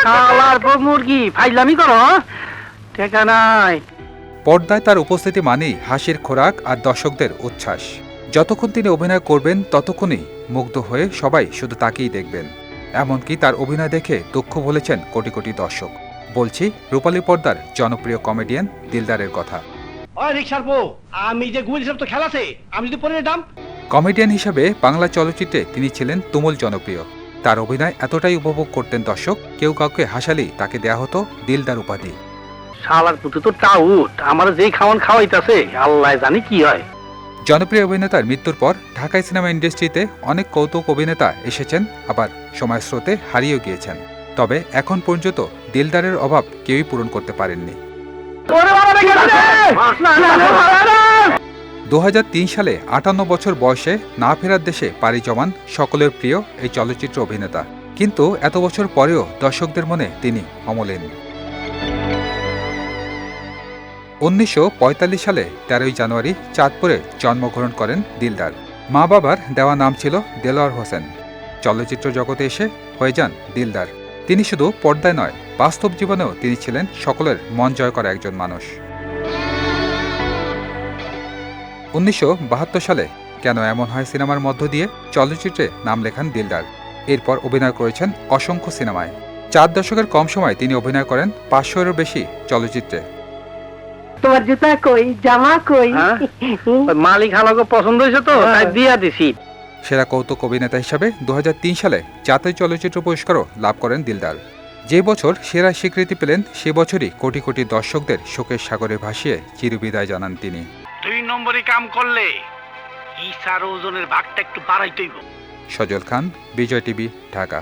শালার বউ মুরগি ফাইজলামি করো টেকা নাই। পর্দায় তার উপস্থিতি মানেই হাসির খোরাক আর দর্শকদের উচ্ছ্বাস। যতক্ষণ তিনি অভিনয় করবেন ততক্ষণই মুগ্ধ হয়ে সবাই শুধু তাকেই দেখবেন। এমনকি তার অভিনয় দেখে দুঃখ ভুলেছেন কোটি কোটি দর্শক। বলছি রূপালী পর্দার জনপ্রিয় কমেডিয়ান দিলদারের কথা। রিক্সার বউ, আমি যে ঘুমিয়েছিলাম তো খেলাছে, আমি যদি পরে যেতাম। কমেডিয়ান হিসেবে বাংলা চলচ্চিত্রে তিনি ছিলেন তুমুল জনপ্রিয়। তার অভিনয় এতটাই উপভোগ করতেন দর্শক, কেউ কাউকে হাসালেই তাকে দেয়া হতো দিলদার উপাধি। শালার পুতে তো টাউট, আমার যেই খাওয়ান খাওয়াইতাছে আল্লাহ জানি কি হয়। জনপ্রিয় অভিনেতার মৃত্যুর পর ঢাকাই সিনেমা ইন্ডাস্ট্রিতে অনেক কৌতুক অভিনেতা এসেছেন, আবার সময়ের স্রোতে হারিয়েও গিয়েছেন। তবে এখন পর্যন্ত দিলদারের অভাব কেউই পূরণ করতে পারেননি। 2003 সালে 58 বছর বয়সে না ফেরার দেশে পাড়ি জমান সকলের প্রিয় এই চলচ্চিত্র অভিনেতা। কিন্তু এত বছর পরেও দর্শকদের মনে তিনি অমলিন। 1945 সালে 13 জানুয়ারি চাঁদপুরে জন্মগ্রহণ করেন দিলদার। মা বাবার দেওয়া নাম ছিল দেলোয়ার হোসেন। চলচ্চিত্র জগতে এসে হয়ে যান দিলদার। তিনি শুধু পর্দায় নয়, বাস্তব জীবনেও তিনি ছিলেন সকলের মন জয় করা একজন মানুষ। 1972 সালে কেন এমন হয় সিনেমার মধ্য দিয়ে চলচ্চিত্রে নাম লেখান দিলদার। এরপর অভিনয় করেছেন অসংখ্য সিনেমায়। 4 দশকের কম সময়ে তিনি অভিনয় করেন 500-এরও বেশি চলচ্চিত্রে। তোমার জুতা কই, জামা কই? মালিক হালাকে পছন্দ হয়েছে তো তাই দিয়া দিছি। সেরা কৌতুক অভিনেতা হিসাবে 2003 সালে জাতীয় চলচ্চিত্র পুরস্কারও লাভ করেন দিলদার। যে বছর সেরা স্বীকৃতি পেলেন সে বছরই কোটি কোটি দর্শকদের শোকের সাগরে ভাসিয়ে চিরবিদায় জানান তিনি। 2 নম্বরে কাম করলে ইসার ওজনের ভাগটা একটু বাড়াইতেইব। সজল খান, বিজয় টিভি, ঢাকা।